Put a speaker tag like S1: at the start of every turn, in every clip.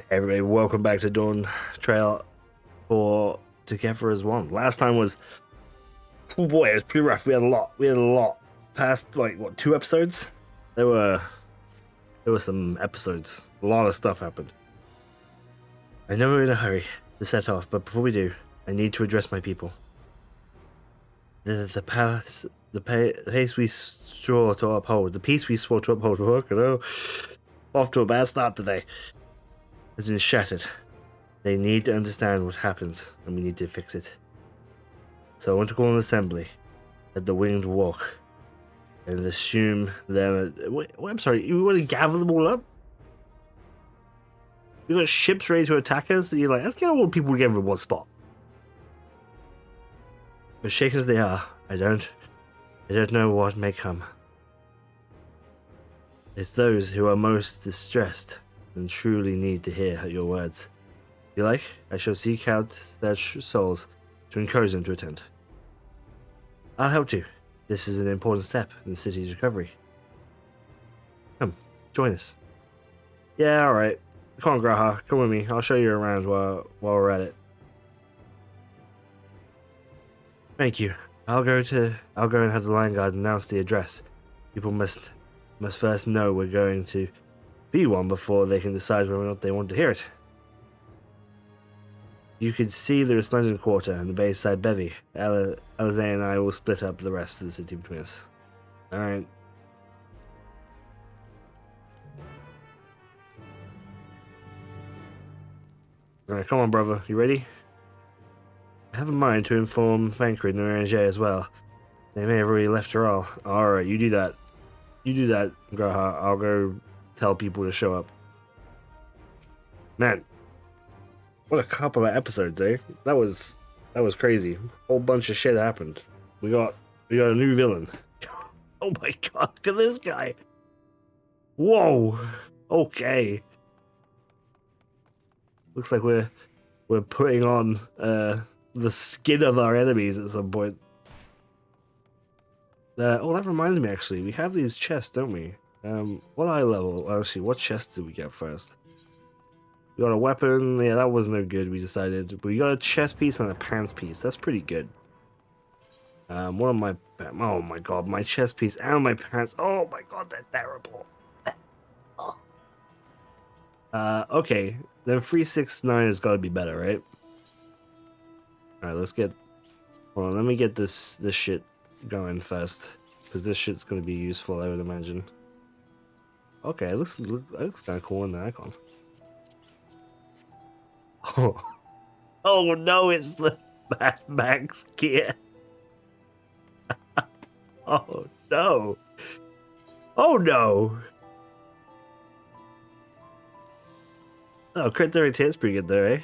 S1: Hey everybody, welcome back to Dawntrail for Together as One. Last time was, oh boy, it was pretty rough. We had a lot. Past like what, 2 episodes? There were some episodes. A lot of stuff happened. I know we're in a hurry to set off, but before we do, I need to address my people. The pace we swore to uphold, the peace we swore to uphold. Off to a bad start today. Has been shattered. They need to understand what happens, and we need to fix it. So I want to call an assembly at the Winged Walk and assume them. Wait, I'm sorry, you want to gather them all up? You got ships ready to attack us? And you're like, let's get all the people together in one spot. But shaken as they are, I don't know what may come. It's those who are most distressed and truly need to hear your words. If you like, I shall seek out their souls to encourage them to attend. I'll help you. This is an important step in the city's recovery. Come, join us. Yeah, alright. Come on, Graha, come with me. I'll show you around while we're at it. Thank you. I'll go and have the Lion Guard announce the address. People must first know we're going to be one before they can decide whether or not they want to hear it. You can see the Resplendent Quarter and the Bayside Bevy. Alize and I will split up the rest of the city between us. Alright. Alright, come on, brother. You ready? I have a mind to inform Thancred and Ranger as well. They may have already left her all. Alright, you do that. You do that, Graha. I'll go tell people to show up. Man, what a couple of episodes, eh? That was crazy. Whole bunch of shit happened. We got a new villain. Oh my god, look at this guy. Whoa. Okay. Looks like we're putting on the skin of our enemies at some point. Oh, that reminds me, actually, we have these chests, don't we? What eye level? Actually, what chest did we get first? We got a weapon. Yeah, that was no good, we decided. But we got a chest piece and a pants piece. That's pretty good. One of my... Oh my god, my chest piece and my pants. Oh my god, they're terrible. Okay. Then 369 has got to be better, right? Alright, let's get... Hold on, let me get this shit going first. Because this shit's going to be useful, I would imagine. Okay, it looks kind of cool in the icon. Oh no, it's the Mad Max gear. Oh no. Oh no. Oh, crit 32 is pretty good there, eh?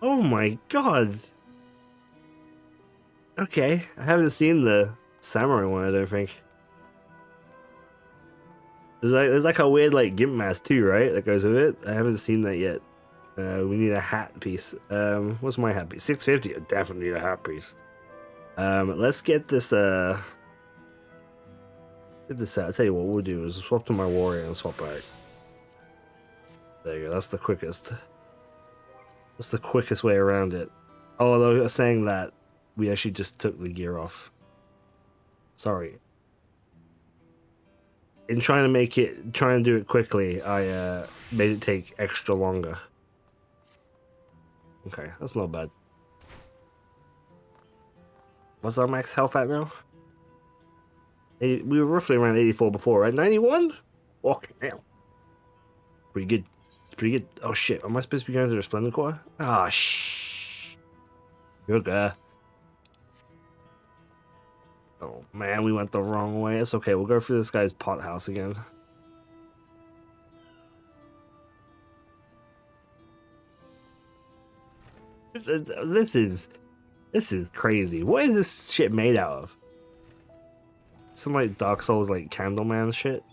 S1: Oh my god. Okay, I haven't seen the samurai one, I don't think. There's like a weird like gimp mask too, right? That goes with it. I haven't seen that yet. We need a hat piece. What's my hat piece? 650. I definitely need a hat piece. Let's get this. Get this out. I'll tell you what we'll do is swap to my warrior and swap out. There you go. That's the quickest. That's the quickest way around it. Oh, although saying that, we actually just took the gear off. Sorry. In trying to do it quickly, I made it take extra longer. Okay, that's not bad. What's our max health at now? We were roughly around 84 before, right? 91? Fucking hell. Pretty good. Pretty good. Oh shit, am I supposed to be going to the Resplendent Quarter? Ah, shh. Sugar. Oh man, we went the wrong way. It's okay, we'll go through this guy's pot house again. This is crazy. What is this shit made out of? Some like Dark Souls like Candleman shit.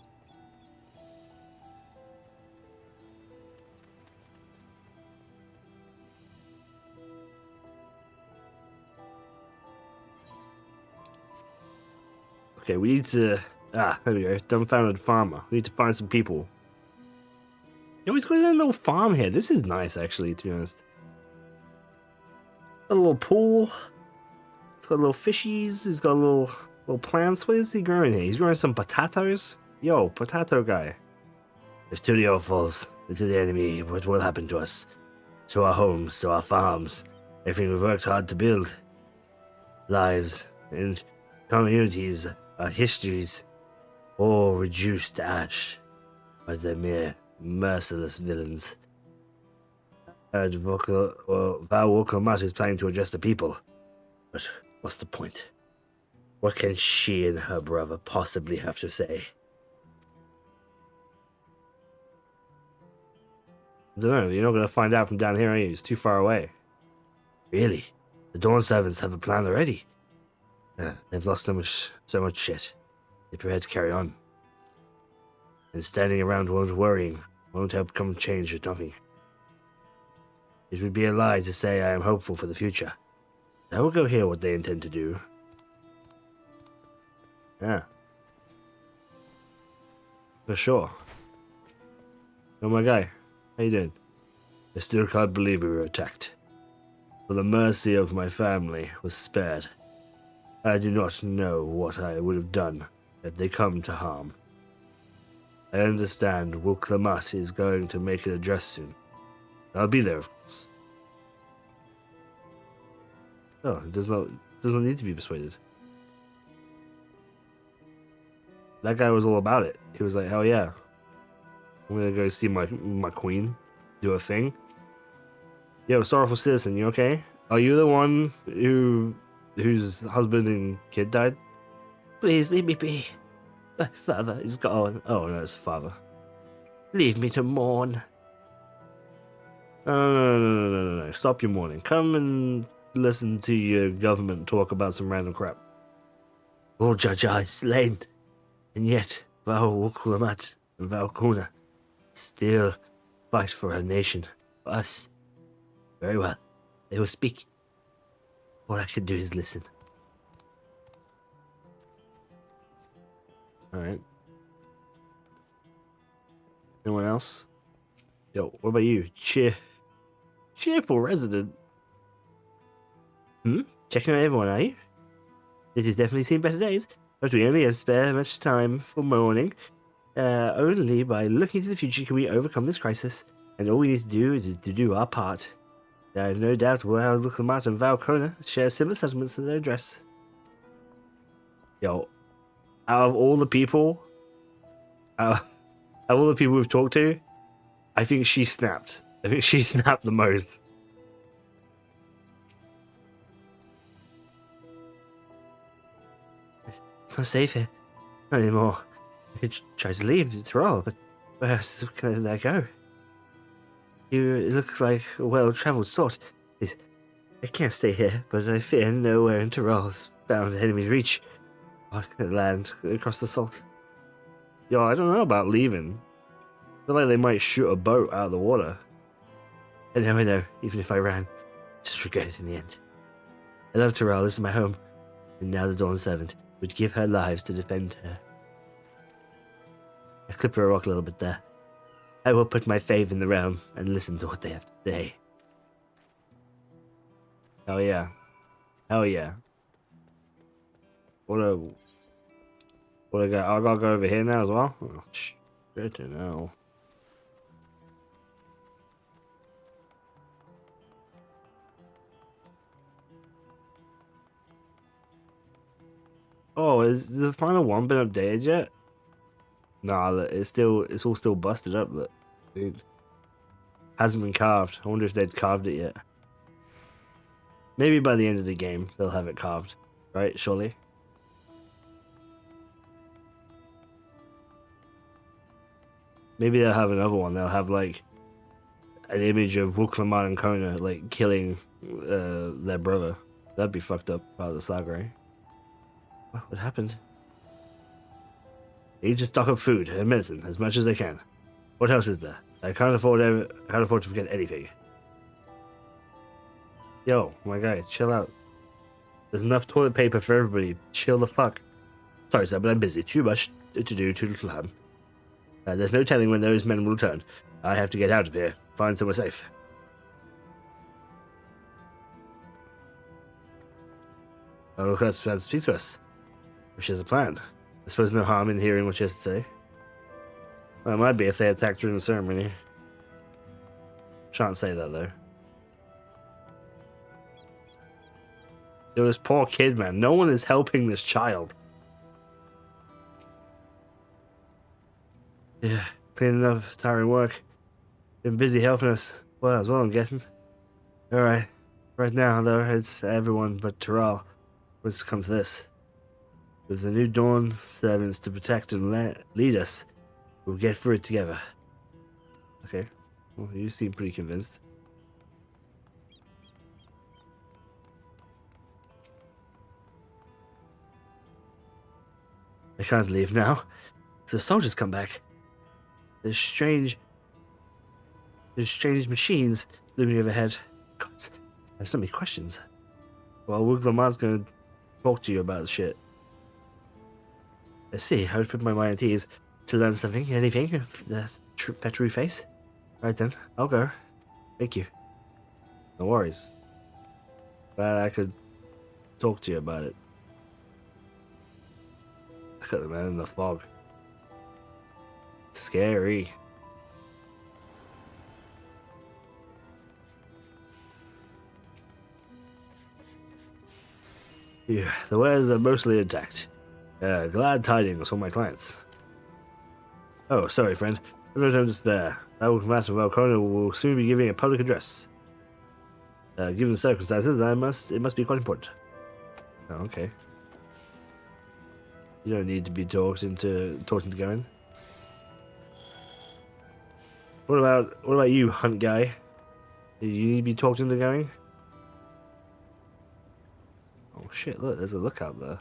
S1: Okay, we need to... Ah, there we go. Dumbfounded farmer. We need to find some people. You he's got his own little farm here. This is nice, actually, to be honest. A little pool. He's got little fishies. He's got little plants. What is he growing here? He's growing some potatoes. Yo, potato guy. If Tulio falls into the enemy, what will happen to us? To our homes, to our farms, everything we've worked hard to build. Lives and communities, our histories, all reduced to ash by the mere merciless villains. Val Wokomat is planning to address the people. But what's the point? What can she and her brother possibly have to say? I don't know, you're not going to find out from down here, are you? It's too far away. Really? The Dawn Servants have a plan already? They've lost so much shit. They're prepared to carry on. And standing around worrying won't help come change or nothing. It would be a lie to say I am hopeful for the future. I will go hear what they intend to do. Yeah. For sure. Oh my guy, how you doing? I still can't believe we were attacked. For the mercy of my family was spared. I do not know what I would have done had they come to harm. I understand Wuklamat is going to make an address soon. I'll be there, of course. Oh, it does not need to be persuaded. That guy was all about it. He was like, hell yeah. I'm gonna go see my queen do a thing. Yo, sorrowful citizen, you okay? Are you the one whose husband and kid died? Please leave me be. My father is gone. Oh no, it's father. Leave me to mourn. No. Stop your mourning. Come and listen to your government talk about some random crap. All Jaja is slain. And yet, Val Wuklamat and Val Kuna still fight for our nation. For us. Very well. They will speak. All I can do is listen. Alright. Anyone else? Yo, what about you? Cheerful resident. Checking on everyone, are you? This has definitely seen better days, but we only have spare much time for mourning. Only by looking to the future can we overcome this crisis, and all we need to do is to do our part. I have no doubt Val Wuklamat and Val Kona share similar sentiments in their address. Yo, out of all the people we've talked to, I think she snapped. I think she snapped the most. It's not safe here. Not anymore. I could try to leave Tyrol, but where else can I go? You look like a well-travelled sort. I can't stay here, but I fear nowhere in Tyrol is bound enemy's reach. I can land across the salt. Yo, I don't know about leaving. I feel like they might shoot a boat out of the water. I know, even if I ran, just regret it in the end. I love Tyrol, this is my home, and now the Dawn Servant would give her lives to defend her. I clipped her a rock a little bit there. I will put my faith in the realm and listen to what they have to say. Hell yeah. Hell yeah. What I got? I gotta go over here now as well? Oh, shit, no. Oh, is the final one been updated yet? Nah, look, it's all still busted up, look. Dude. Hasn't been carved. I wonder if they'd carved it yet. Maybe by the end of the game they'll have it carved. Right, surely? Maybe they'll have another one. They'll have like an image of Wuklamat and Kona like killing their brother. That'd be fucked up part of the saga, right? What happened? They need to stock up food and medicine as much as they can. What else is there? I can't afford to forget anything. Yo, my guy, chill out. There's enough toilet paper for everybody. Chill the fuck. Sorry, sir, but I'm busy. Too much to do, too little time. There's no telling when those men will return. I have to get out of here. Find somewhere safe. Oh, of course, speak to us. If she has a plan. I suppose no harm in hearing what she has to say. Well, it might be if they attacked during the ceremony. Shan't say that, though. Yo, this poor kid, man. No one is helping this child. Yeah, cleaning up, tiring work. Been busy helping us. Well, as well, I'm guessing. Alright. Right now, though, it's everyone but Terrell. What's come to this? With the new Dawn servants to protect and lead us, we'll get through it together. Okay. Well, you seem pretty convinced. I can't leave now. The soldiers come back. There's strange machines looming overhead. God, I have so many questions. Well, Wuglamar's gonna talk to you about the shit. I see. I would put my mind at ease to learn something, anything, that Petru face. Right then, I'll go. Thank you. No worries. Glad I could talk to you about it. Look at the man in the fog. Scary. Yeah, the wares are mostly intact. Glad tidings for my clients. Oh, sorry, friend. I don't understand. Our Master of Alcona will soon be giving a public address. Given the circumstances, it must be quite important. Oh, okay. You don't need to be talked into going. What about you, hunt guy? Do you need to be talked into going? Oh shit, look, there's a lookout there.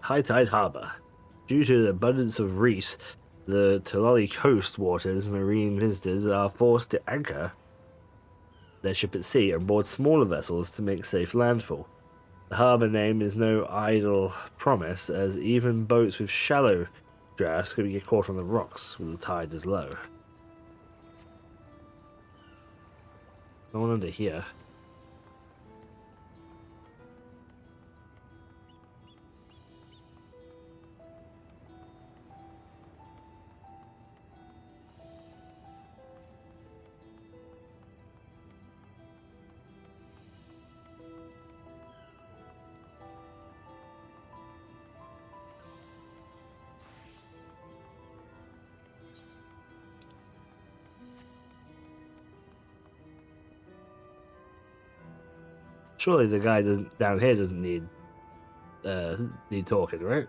S1: High Tide Harbor. Due to the abundance of reefs, the Keali coast waters, marine visitors are forced to anchor their ship at sea and board smaller vessels to make safe landfall. The harbour name is no idle promise, as even boats with shallow drafts could get caught on the rocks when the tide is low. No one under here. Surely the guy down here doesn't need talking, right?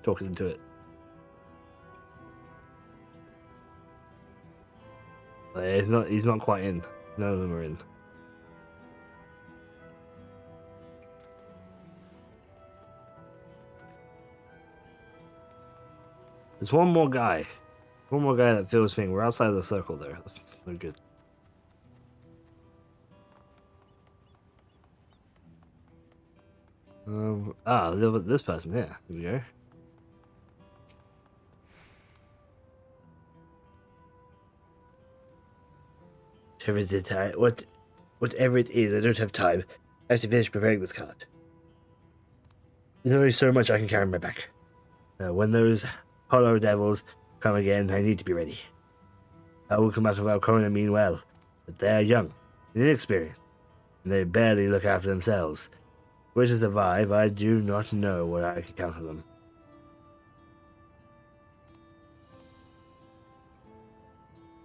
S1: Talking into it. He's not quite in. None of them are in. There's one more guy. One more guy that feels thing. We're outside of the circle there. That's no good. This person here. Here we go. Whatever it is, I don't have time. I have to finish preparing this card. There's only so much I can carry on my back. When those hollow devils come again, I need to be ready. I will come out of Alcona mean well, but they are young, inexperienced, and they barely look after themselves. Where to survive, I do not know what I can count on them.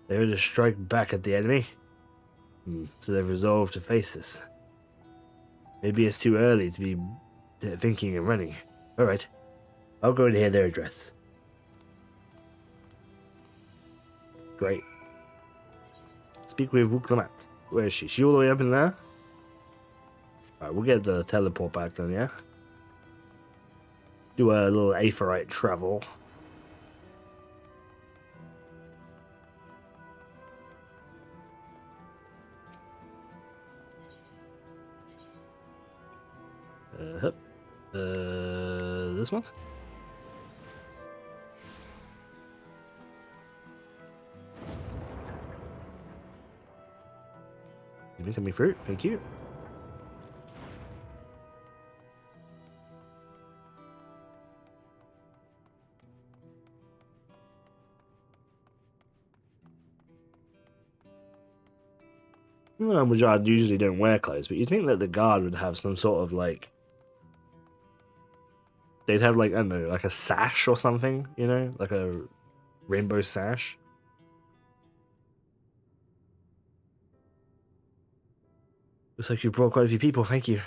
S1: They were to strike back at the enemy, so they've resolved to face this. Maybe it's too early to be thinking and running. Alright, I'll go and hear their address. Great. Speak with Wuklamat. Where is she? She all the way up in there? Alright, we'll get the teleport back then, yeah? Do a little Aephorite travel. Hup. This one? Give me fruit, thank you. The Mujahid usually don't wear clothes, but you'd think that the guard would have some sort of like. They'd have like, I don't know, like a sash or something, you know? Like a rainbow sash. Looks like you've brought quite a few people, thank you.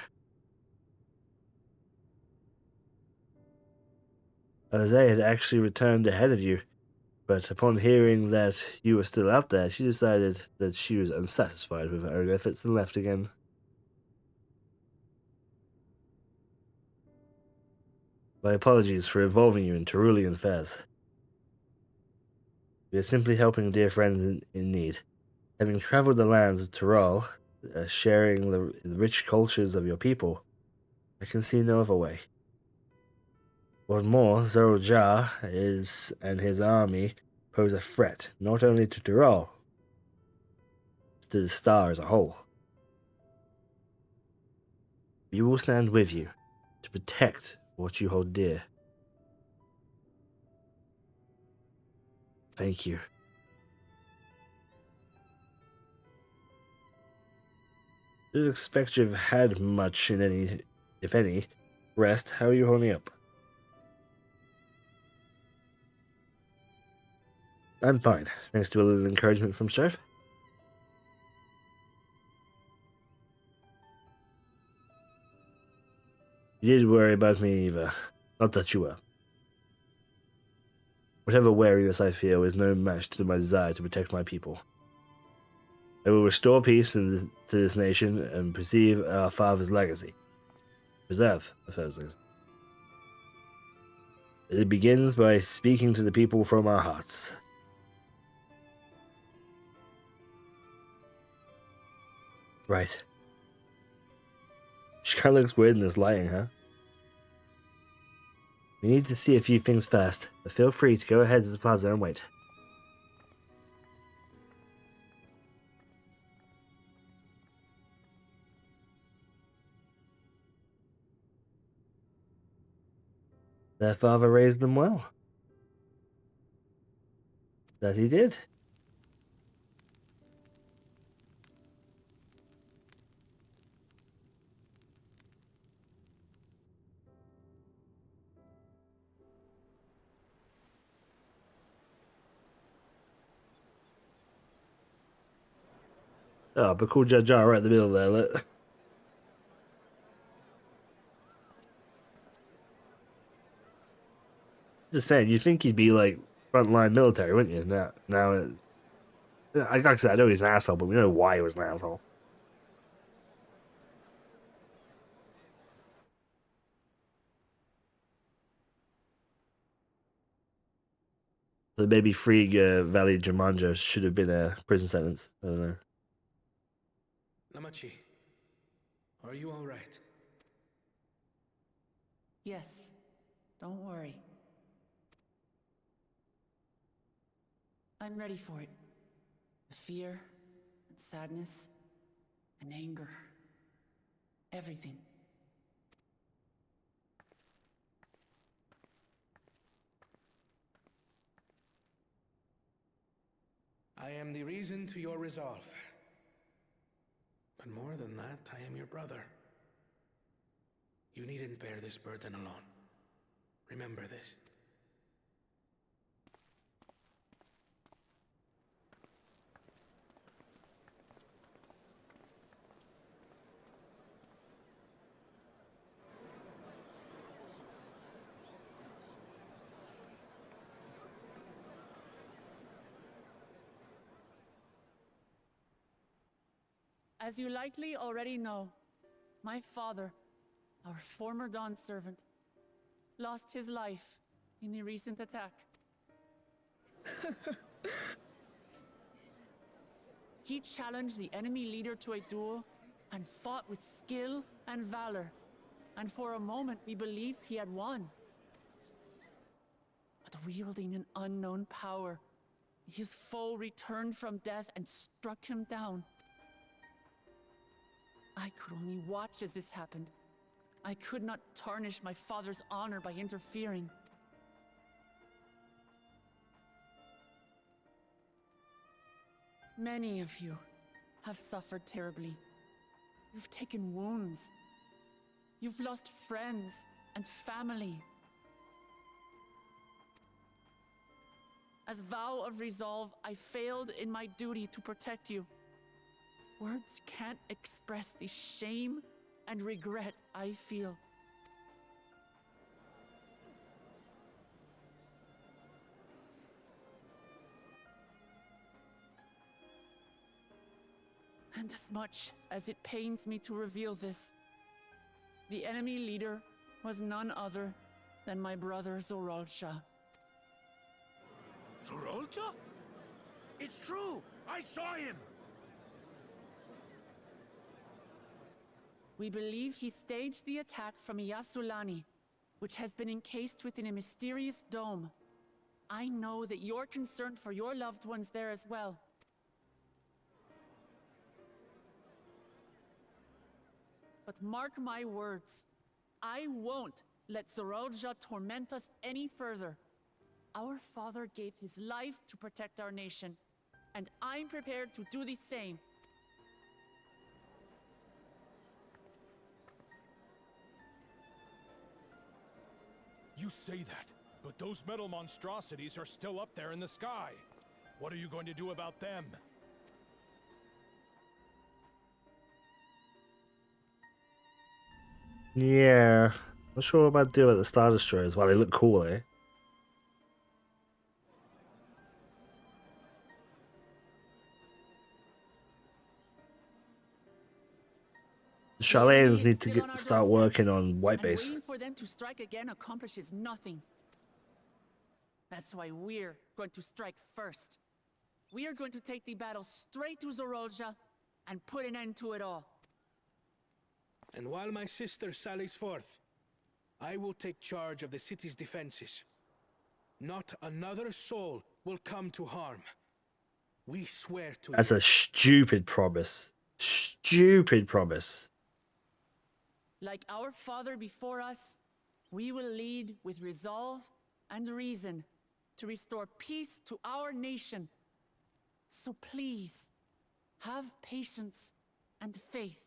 S1: Zay had actually returned ahead of you, but upon hearing that you were still out there, she decided that she was unsatisfied with her own efforts and left again. My apologies for involving you in Terulian affairs. We are simply helping dear friends in need. Having traveled the lands of Tyrol, sharing the rich cultures of your people, I can see no other way. What more, Zorojar and his army pose a threat not only to Tyrol, but to the star as a whole. We will stand with you to protect what you hold dear. Thank you. I didn't expect you've had much in any, if any, rest. How are you holding up? I'm fine, thanks to a little encouragement from Strife. You did worry about me, Eva. Not that you were. Whatever wariness I feel is no match to my desire to protect my people. I will restore peace to this nation and preserve our father's legacy. Preserve the father's legacy. It begins by speaking to the people from our hearts. Right. She kind of looks weird in this lighting, huh? We need to see a few things first, but feel free to go ahead to the plaza and wait. Their father raised them well. That he did. Oh, but cool Jar right in the middle there. Look. Just saying, you'd think he'd be like frontline military, wouldn't you? Like I said, I know he's an asshole, but we know why he was an asshole. So maybe freeing Valley Jumanjo should have been a prison sentence. I don't know.
S2: Namachi, are you all right?
S3: Yes, don't worry. I'm ready for it. The fear, and sadness, and anger. Everything.
S2: I am the reason to your resolve. But more than that, I am your brother. You needn't bear this burden alone. Remember this.
S3: As you likely already know, my father, our former Dawn servant, lost his life in the recent attack. He challenged the enemy leader to a duel and fought with skill and valor. and for a moment we believed he had won. But wielding an unknown power, his foe returned from death and struck him down. I could only watch as this happened. I could not tarnish my father's honor by interfering. Many of you have suffered terribly. You've taken wounds. You've lost friends and family. As vow of resolve, I failed in my duty to protect you. Words can't express the shame and regret I feel. And as much as it pains me to reveal this, the enemy leader was none other than my brother Zoralsha.
S4: Zoralsha? It's true! I saw him!
S3: We believe he staged the attack from Yasulani, which has been encased within a mysterious dome. I know that you're concerned for your loved ones there as well. But mark my words, I won't let Zoralsha torment us any further. Our father gave his life to protect our nation, and I'm prepared to do the same.
S4: You say that, but those metal monstrosities are still up there in the sky. What are you going to do about them?
S1: Yeah. Not sure about doing at the Star Destroyers. Well, they look cool, eh? The
S3: The enemy
S1: Charlanes
S3: is
S1: need to
S3: still on our
S1: start
S3: doorstep,
S1: working on White
S3: and
S1: Base.
S3: waiting for them to strike again accomplishes nothing. That's why we're going to strike first. We are going to take the battle straight to Zoralsha and put an end to it all.
S2: And while my sister sallies forth, I will take charge of the city's defenses. Not another soul will come to harm. We swear to
S1: That's
S2: you.
S1: a stupid promise. Stupid promise.
S3: Like our father before us, we will lead with resolve and reason to restore peace to our nation. So please, have patience and faith.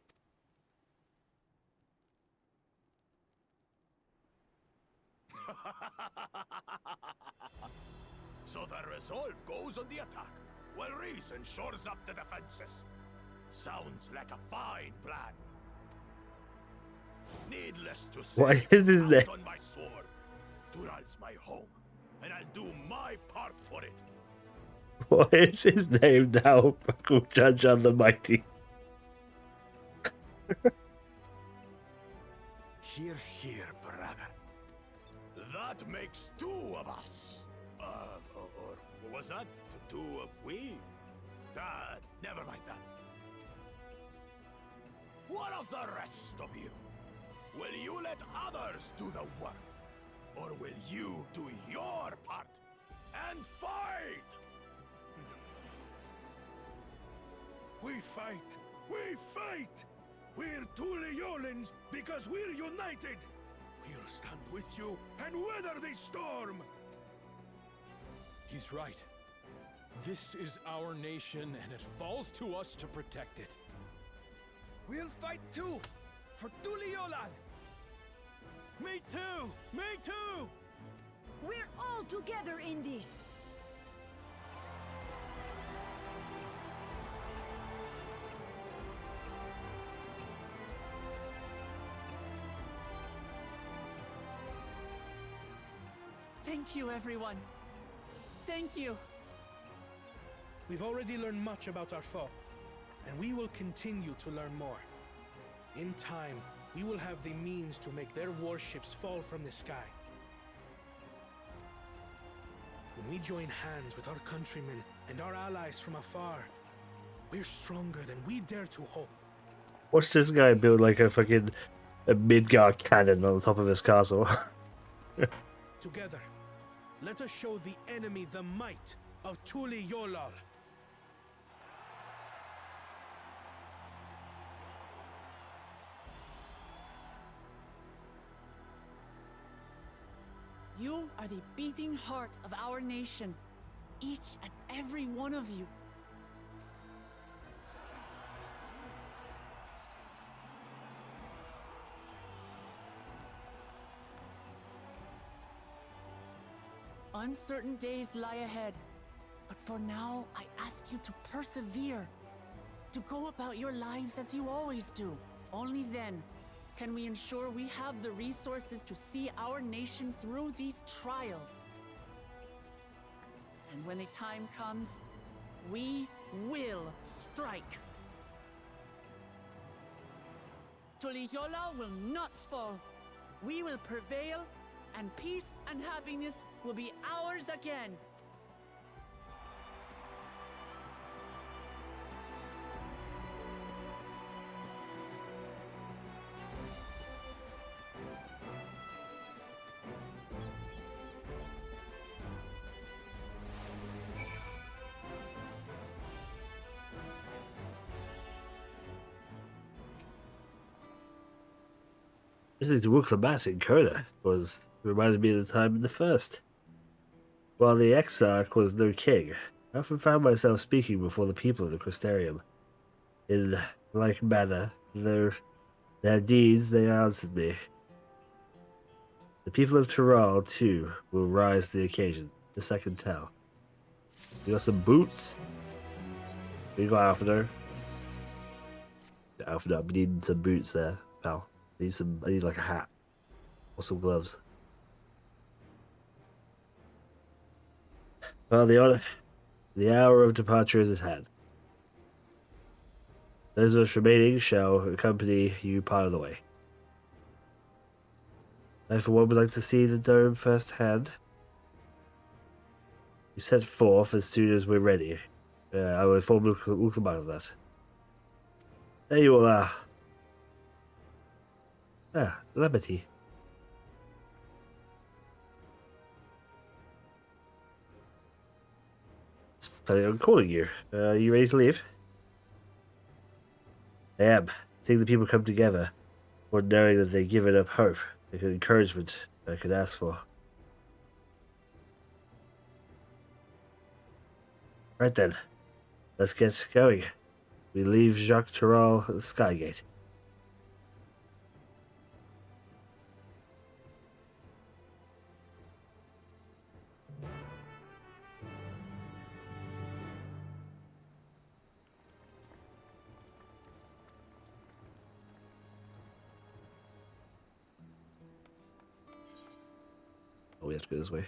S4: So the resolve goes on the attack, while reason shores up the defenses. Sounds like a fine plan. Needless to say,
S1: What is his name?
S4: count on my sword. Dural's my home, and I'll do my part for it.
S1: What is his name now? Judge the Mighty.
S4: Hear, hear, brother. That makes two of us. Or was that two of we? Never mind that. What of the rest of you? Will you let others do the work? Or will you do your part and fight?
S2: We fight! We fight! We're two Leolans because we're united! We'll stand with you and weather this storm!
S4: He's right. This is our nation, and it falls to us to protect it.
S5: We'll fight too! For Tuliolal!
S4: Me too! Me too!
S6: We're all together in this!
S3: Thank you, everyone. Thank you.
S2: We've already learned much about our foe, and we will continue to learn more. In time, we will have the means to make their warships fall from the sky. When we join hands with our countrymen and our allies from afar, we're stronger than we dare to hope.
S1: Watch this guy build like a fucking a Midgard cannon on the top of his castle.
S2: Together, let us show the enemy the might of Tuli Yolal.
S3: You are the beating heart of our nation. Each and every one of you. Uncertain days lie ahead, but for now, I ask you to persevere, to go about your lives as you always do. Only then can we ensure we have the resources to see our nation through these trials. And when the time comes, we will strike. Tuliyola will not fall. We will prevail, and peace and happiness will be ours again.
S1: Listening to Wuklabat in Coda was reminded me of the time in the first. While the Exarch was no king, I often found myself speaking before the people of the Crystarium. In like manner, their deeds, they answered me. The people of Tyrol, too, will rise to the occasion. This I can tell. You got some boots? You got Alphinaud? Alphinaud, we need some boots there, pal. I need like a hat. Or some gloves. Well, the hour of departure is at hand. Those of us remaining shall accompany you part of the way. I, for one, would like to see the dome firsthand. You set forth as soon as we're ready. I will inform Uklaban of that. There you all are. Ah, Liberty. It's planning on calling you. Are you ready to leave? I am. Seeing the people come together, or knowing that they've given up hope, and encouragement I could ask for. Right then, let's get going. We leave Jacques Tyrol at the Skygate. Oh, we have to go this way.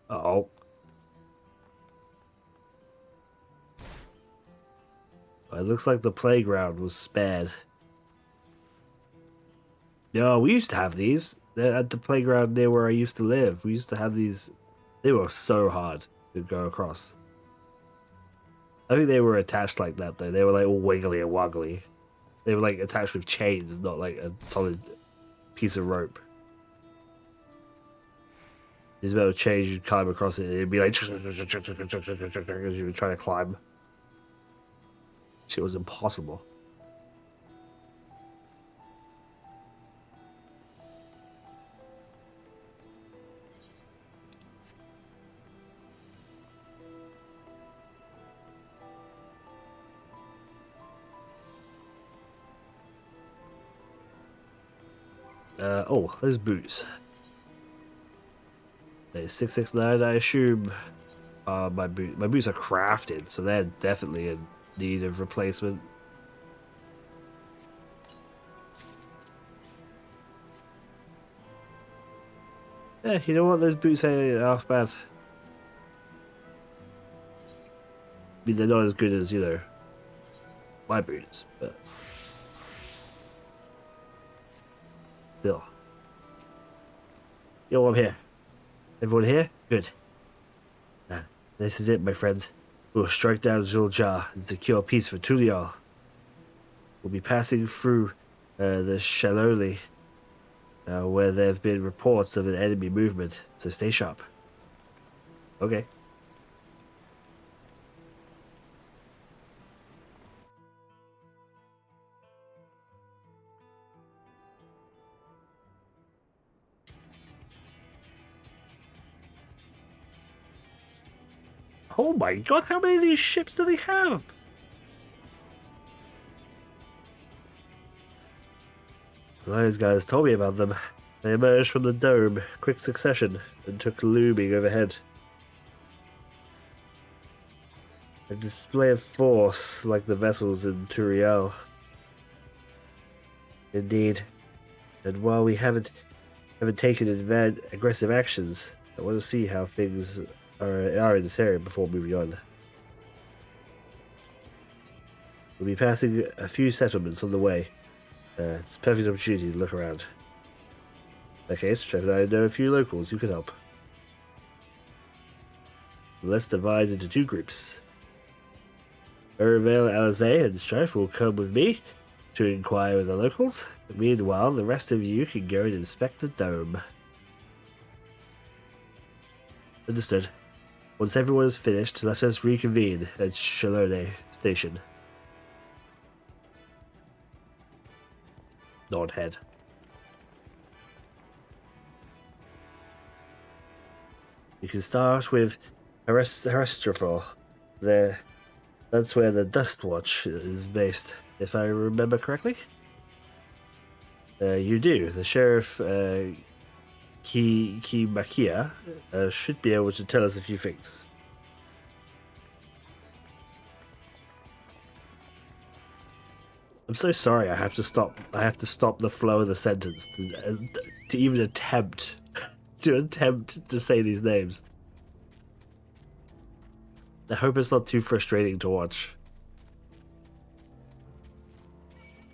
S1: Uh-oh. It looks like the playground was spared. No, we used to have these. They're at the playground near where I used to live. We used to have these. They were so hard to go across. I think they were attached like that, though. They were like all wiggly and woggly. They were like attached with chains, not like a solid piece of rope. These metal chains, you'd climb across it, it'd be like as you were trying to climb. Shit was impossible. Oh, there's boots. There's 669, I assume. My boots are crafted, so they're definitely in need of replacement. Yeah, you know what? Those boots ain't half bad. I mean, they're not as good as, you know, my boots, but still. Yo, I'm here. Everyone here? Good. This is it, my friends. We'll strike down Zul'Jah and secure peace for Tulial. We'll be passing through the Shaloli, where there have been reports of an enemy movement, so stay sharp. Okay. Oh my god, how many of these ships do they have? Those guys told me about them. They emerged from the dome, quick succession, and took looming overhead. A display of force like the vessels in Turiel. Indeed. And while we haven't taken aggressive actions, I want to see how things are in this area before moving on. We'll be passing a few settlements on the way. It's a perfect opportunity to look around. In that case, Trev and I know a few locals who can help. Let's divide into two groups. Urvale, Alizé, and Strife will come with me to inquire with the locals. Meanwhile, the rest of you can go and inspect the dome. Understood. Once everyone is finished, let us reconvene at Shalone Station. Nod head. You can start with Herestrafol. That's where the Dust Watch is based, if I remember correctly. You do. The Sheriff Makia should be able to tell us a few things. I'm so sorry. I have to stop the flow of the sentence to even attempt to say these names. I hope it's not too frustrating to watch.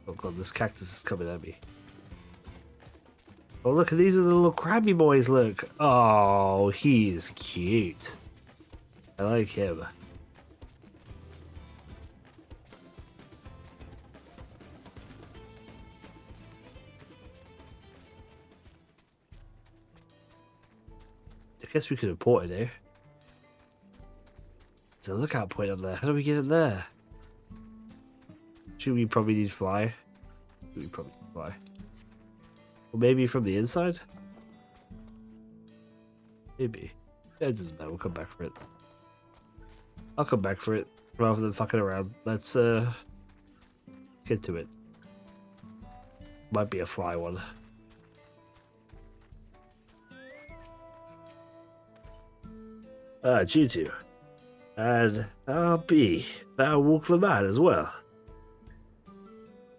S1: Oh god, this cactus is coming at me. Oh look, these are the little crabby boys, look. Oh, he's cute. I like him. I guess we could import it there. There's a lookout point up there. How do we get it there? Should we probably need fly? We probably need fly. Or maybe from the inside? Maybe. It doesn't matter, we'll come back for it. I'll come back for it rather than fucking around. Let's get to it. Might be a fly one. G2. And RB. Thou walk the man as well.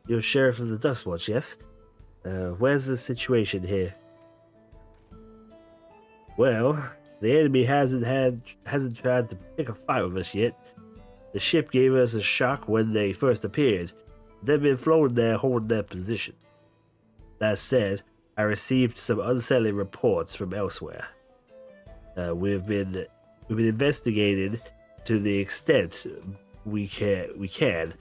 S1: You're Sheriff of the Dust Watch, yes? Where's the situation here? Well, the enemy hasn't tried to pick a fight with us yet. The ship gave us a shock when they first appeared. They've been floating there holding their position. That said, I received some unsettling reports from elsewhere. We've been investigated to the extent we can,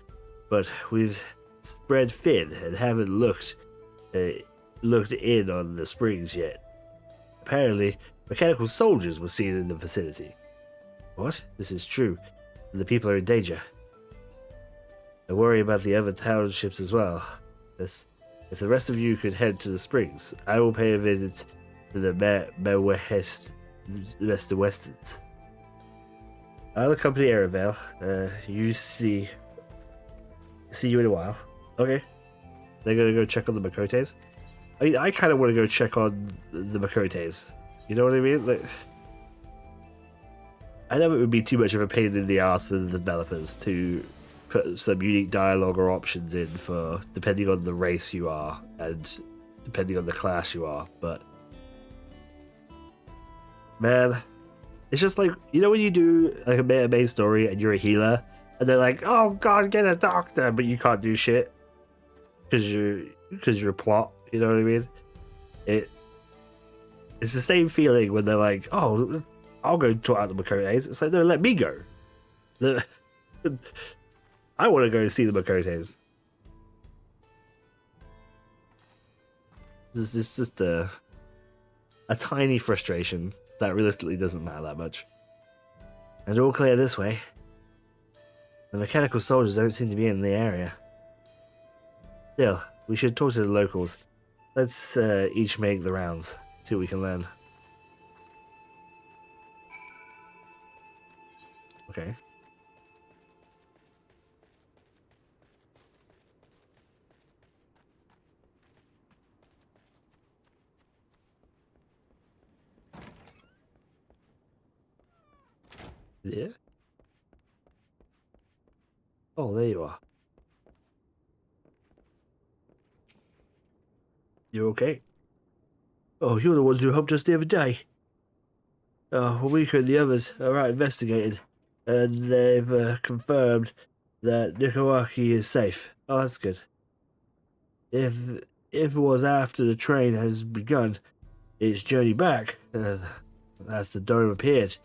S1: but we've spread thin and haven't looked in on the springs yet. Apparently, mechanical soldiers were seen in the vicinity. What? This is true. The people are in danger. I worry about the other townships as well. If the rest of you could head to the springs, I will pay a visit to the Westerns. I'll accompany Arabelle. See you in a while. Okay. They're gonna go check on the Makotes. I mean, I kind of want to go check on the Makotes. You know what I mean? Like, I know it would be too much of a pain in the ass for the developers to put some unique dialogue or options in for depending on the race you are and depending on the class you are, but man, it's just like, you know when you do like a main story and you're a healer and they're like, oh god, get a doctor, but you can't do shit because you're plot, you know what I mean? It's the same feeling when they're like, oh, I'll go talk out the Makotes. It's like, no, let me go. I want to go see the Makotes. This is just a tiny frustration that realistically doesn't matter that much. And all clear this way. The mechanical soldiers don't seem to be in the area. Still, we should talk to the locals. Let's each make the rounds, see what we can learn. Okay. Yeah? Oh, there you are. You okay? Oh, you're the ones who helped us the other day. Well, we and the others are out investigating, and they've confirmed that Nikawaki is safe. Oh, that's good. If it was after the train has begun its journey back, as the dome appeared.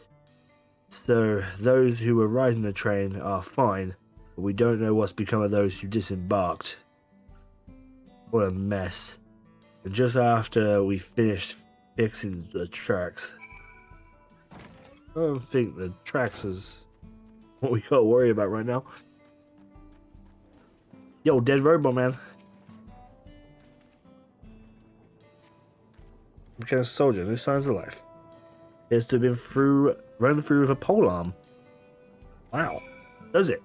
S1: So those who were riding the train are fine, but we don't know what's become of those who disembarked. What a mess. And just after we finished fixing the tracks. I don't think the tracks is what we gotta worry about right now. Yo, dead robot man. Became a soldier, no signs of life. Appears to have been run through with a pole arm. Wow. Does it?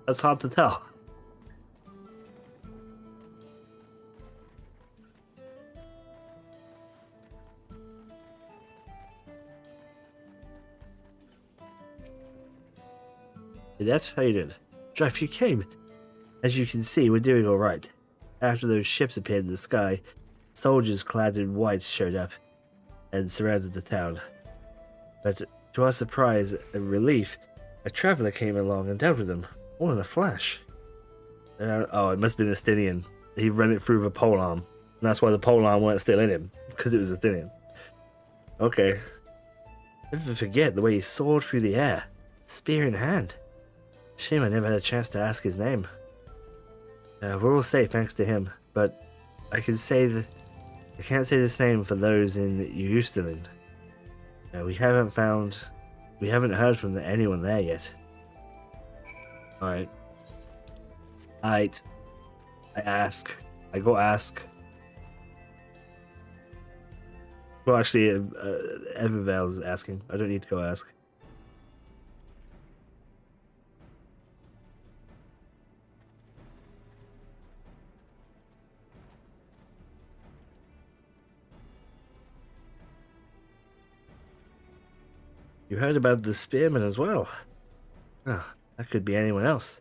S1: That's hard to tell. That's how you did. Strife, you came. As you can see, we're doing alright. After those ships appeared in the sky, soldiers clad in white showed up and surrounded the town. But to our surprise and relief, a traveller came along and dealt with them, all in a flash. Oh, it must have been a Stinian. He ran it through with a polearm, and that's why the polearm weren't still in him, because it was a Stinian. Okay. Never forget the way he soared through the air, spear in hand. Shame I never had a chance to ask his name. We're all safe thanks to him, but I can't say the same for those in Eustaland. We haven't heard from anyone there yet. Alright. I go ask. Well, actually, Evervale's asking. I don't need to go ask. You heard about the spearman as well. Oh, that could be anyone else.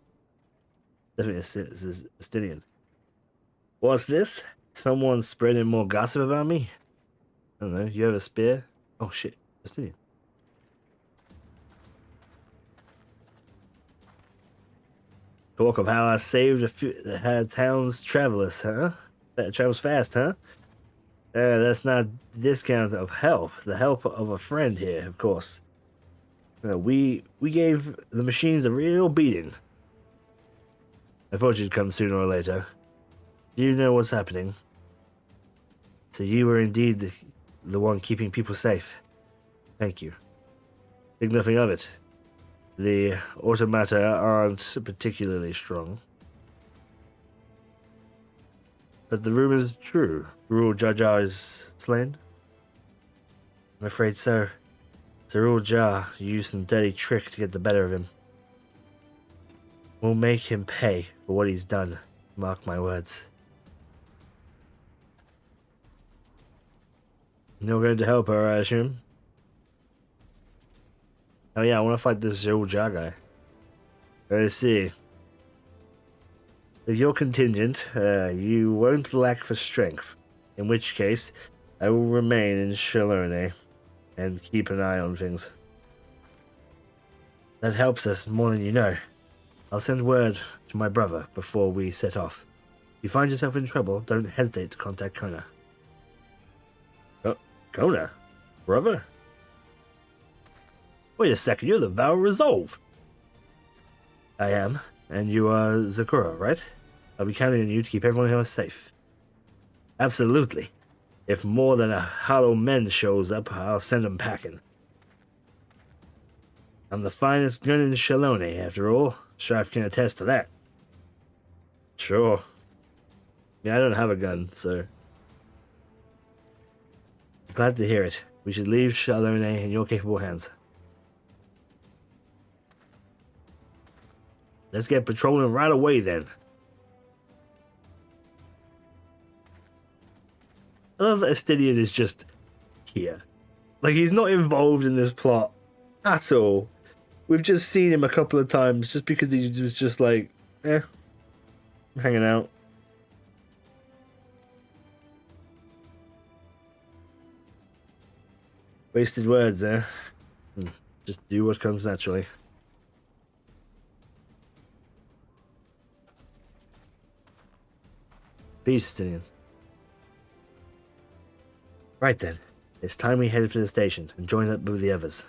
S1: Definitely a Stinian. What's this? Someone spreading more gossip about me? I don't know. You have a spear? Oh shit, a Stinian. Talk of how I saved the town's travelers, huh? That travels fast, huh? That's not discount of help. The help of a friend here, of course. We gave the machines a real beating. I thought you'd come sooner or later. You know what's happening. So you were indeed the one keeping people safe. Thank you. Think nothing of it. The automata aren't particularly strong. But the rumor is true. Rule Jaja is slain? I'm afraid so. Zerul Jar used some dirty trick to get the better of him. We'll make him pay for what he's done. Mark my words. You're going to help her, I assume? Oh yeah, I want to fight this Zerul Jar guy. Let's see. With your contingent, you won't lack for strength. In which case, I will remain in Shalone and keep an eye on things. That helps us more than you know. I'll send word to my brother before we set off. If you find yourself in trouble, don't hesitate to contact Kona. Oh, Kona? Brother? Wait a second, you're the Vow of Resolve. I am, and you are Zakura, right? I'll be counting on you to keep everyone here safe. Absolutely. If more than a hollow men shows up, I'll send them packing. I'm the finest gun in Shalone, after all. Strife can attest to that. Sure. Yeah, I don't have a gun, so... Glad to hear it. We should leave Shalone in your capable hands. Let's get patrolling right away, then. I love that Estidian is just here. Like, he's not involved in this plot at all. We've just seen him a couple of times just because he was just like, hanging out. Wasted words there. Just do what comes naturally. Peace, Estidian. Right then. It's time we headed for the station and join up with the others.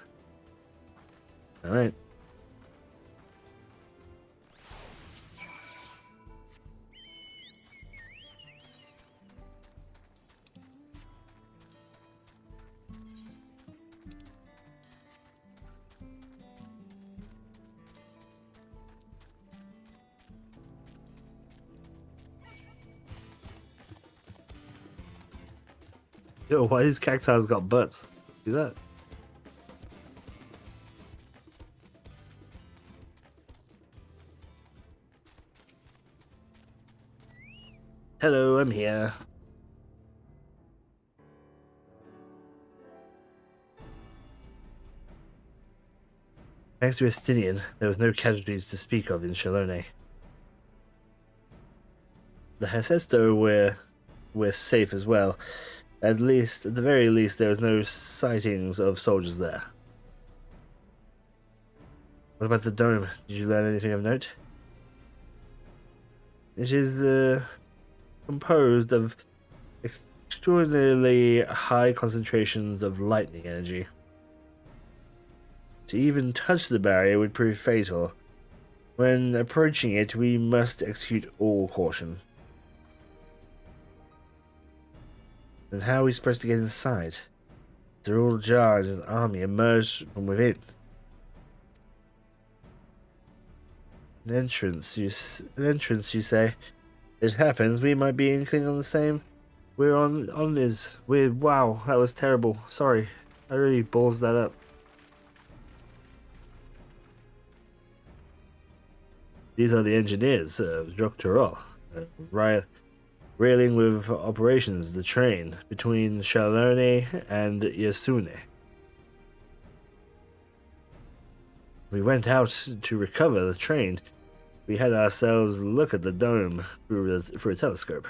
S1: Alright. Yo, why these cacti's got butts? Do that. Hello, I'm here. Thanks to Estidian, there was no casualties to speak of in Shalone. The Hecesto were safe as well. At the very least, there was no sightings of soldiers there. What about the dome? Did you learn anything of note? It is composed of extraordinarily high concentrations of lightning energy. To even touch the barrier would prove fatal. When approaching it, we must execute all caution. Then how are we supposed to get inside? Through all jars and army emerged from within. An entrance, you say? It happens. We might be inkling on the same. We're on is weird. Wow, that was terrible. Sorry, I really balls that up. These are the engineers of Dawntrail, railing with operations the train between Shalone and Yasune. We went out to recover the train. We had ourselves look at the dome through a telescope.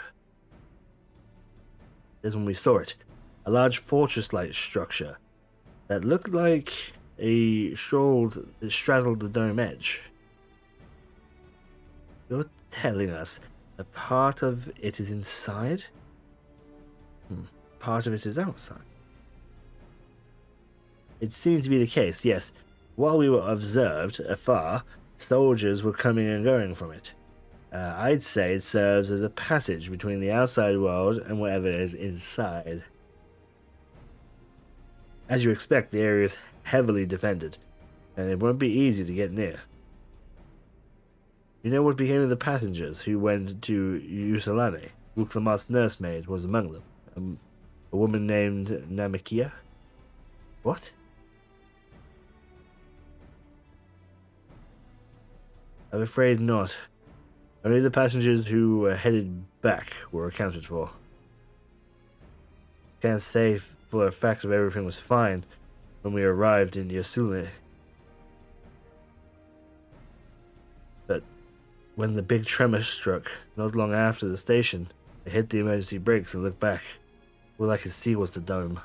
S1: That's when we saw it. A large fortress-like structure that looked like it straddled the dome edge. You're telling us a part of it is inside? Part of it is outside. It seemed to be the case, yes. While we were observed afar, soldiers were coming and going from it. I'd say it serves as a passage between the outside world and whatever is inside. As you expect, the area is heavily defended, and it won't be easy to get near. You know what became of the passengers who went to Usalane? Wuklamar's nursemaid was among them. A woman named Namikia? What? I'm afraid not. Only the passengers who were headed back were accounted for. Can't say for a fact if everything was fine when we arrived in Yasune. But when the big tremor struck, not long after the station, I hit the emergency brakes and looked back. All I could see was the dome.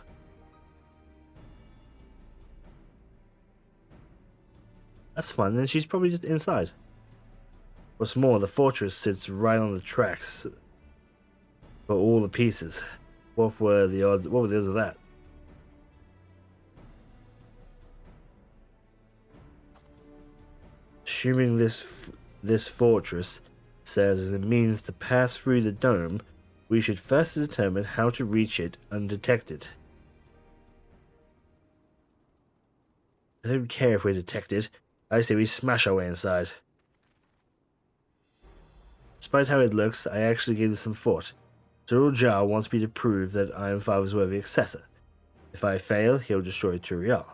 S1: That's fun, then she's probably just inside. What's more, the fortress sits right on the tracks for all the pieces. What were the odds of that? assuming this fortress serves as a means to pass through the dome, we should first determine how to reach it undetected. I don't care if we're detected. I say we smash our way inside. Despite how it looks, I actually gave this some thought. Cyril Jar wants me to prove that I am Father's worthy successor. If I fail, he'll destroy Turiel.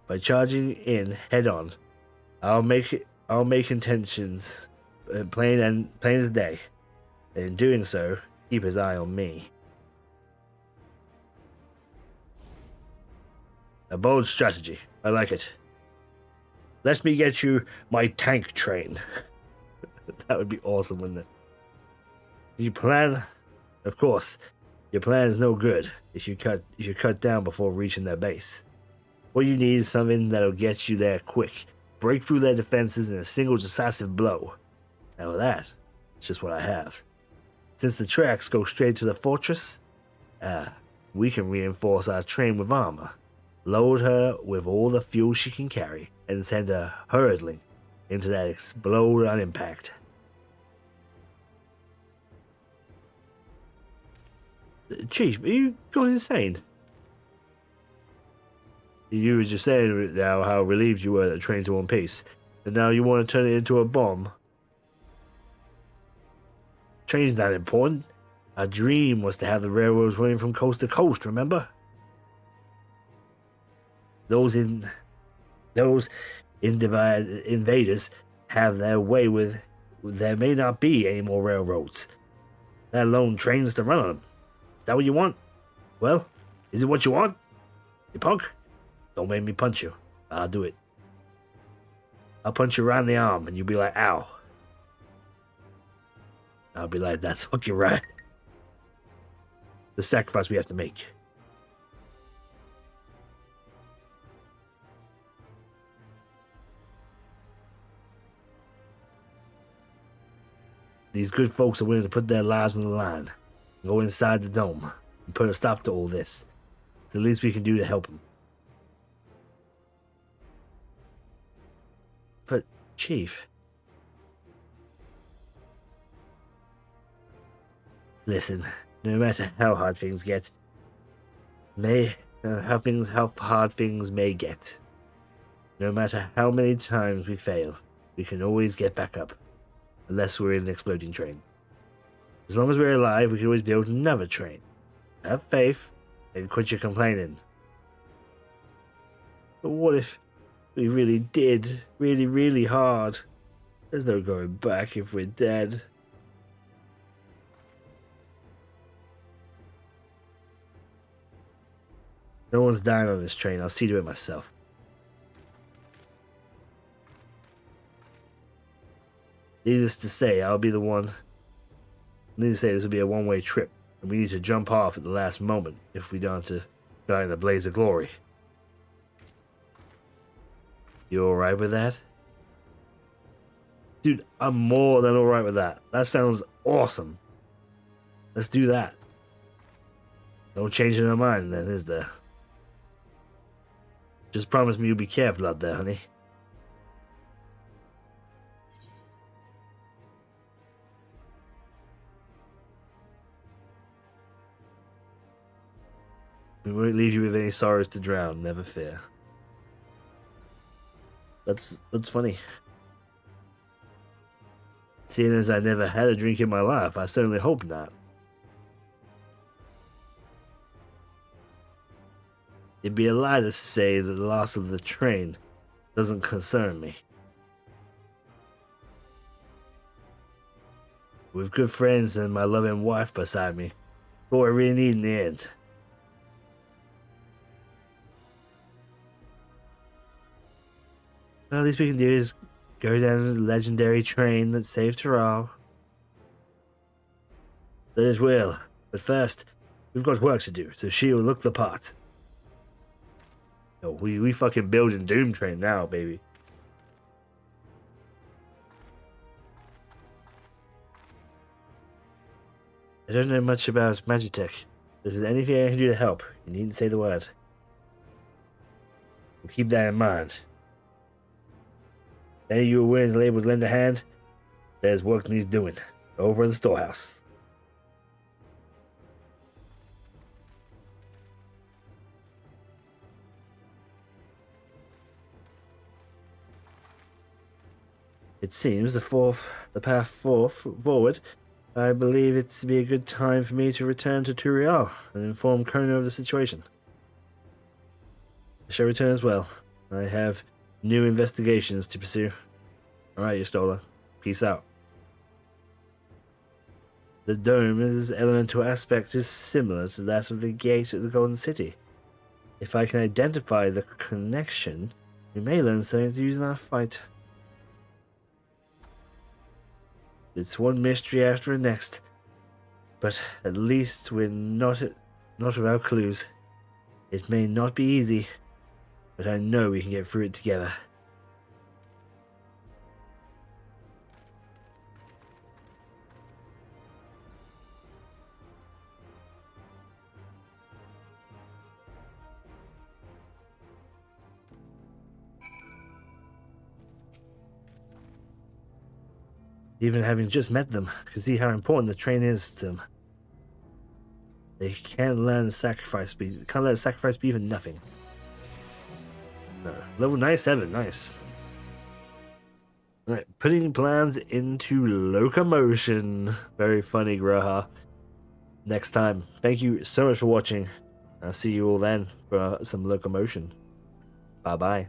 S1: By charging in head on, I'll make intentions plain as day. And in doing so, keep his eye on me. A bold strategy. I like it. Let me get you my tank train. That would be awesome, wouldn't it? You plan? Of course. Your plan is no good if you cut down before reaching their base. What you need is something that'll get you there quick. Break through their defenses in a single decisive blow. Now that, it's just what I have. Since the tracks go straight to the fortress, we can reinforce our train with armor, load her with all the fuel she can carry, and send her hurtling into that explode on impact. Chief, are you going insane? You were just saying now how relieved you were that trains are in one piece, and now you want to turn it into a bomb. Train's not important. Our dream was to have the railroads running from coast to coast, remember? Those invaders have their way with. There may not be any more railroads, let alone trains to run on them. Is that what you want? Well, is it what you want? You punk? Don't make me punch you. I'll do it. I'll punch you around the arm and you'll be like, ow. I'll be like, that's fucking right. The sacrifice we have to make. These good folks are willing to put their lives on the line and go inside the dome and put a stop to all this. It's the least we can do to help them. But, Chief... Listen, no matter how hard things get, how hard things may get, no matter how many times we fail, we can always get back up, unless we're in an exploding train. As long as we're alive, we can always build another train. Have faith, and quit your complaining. But what if we really did, really, really hard? There's no going back if we're dead. No one's dying on this train. I'll see to it myself. Needless to say, I'll be the one. Needless to say, this will be a one-way trip, and we need to jump off at the last moment if we don't want to die in a blaze of glory. You alright with that? Dude, I'm more than alright with that. That sounds awesome. Let's do that. No changing our mind then, is there? Just promise me you'll be careful out there, honey. We won't leave you with any sorrows to drown, never fear. That's funny. Seeing as I never had a drink in my life, I certainly hope not. It'd be a lie to say that the loss of the train doesn't concern me. With good friends and my loving wife beside me, what I really need in the end. Well, the least we can do is go down the legendary train that saved Tyrell. That it will, but first, we've got work to do, so she will look the part. No, we fucking building Doom Train now, baby. I don't know much about Magitech. If there's anything I can do to help, you needn't say the word. We'll keep that in mind. Any of you are willing to able to lend a hand, there's work needs doing over in the storehouse. It seems the path forward. I believe it to be a good time for me to return to Turiel and inform Kona of the situation. I shall return as well. I have new investigations to pursue. Alright, Yastola. Peace out. The dome's elemental aspect is similar to that of the gate at the Golden City. If I can identify the connection, we may learn something to use in our fight. It's one mystery after the next, but at least we're not without clues. It may not be easy, but I know we can get through it together. Even having just met them, I can see how important the train is to them. They can't let the sacrifice be even nothing. No. Level 97, nice. Alright, putting plans into locomotion. Very funny, Graha. Next time. Thank you so much for watching. I'll see you all then for some locomotion. Bye bye.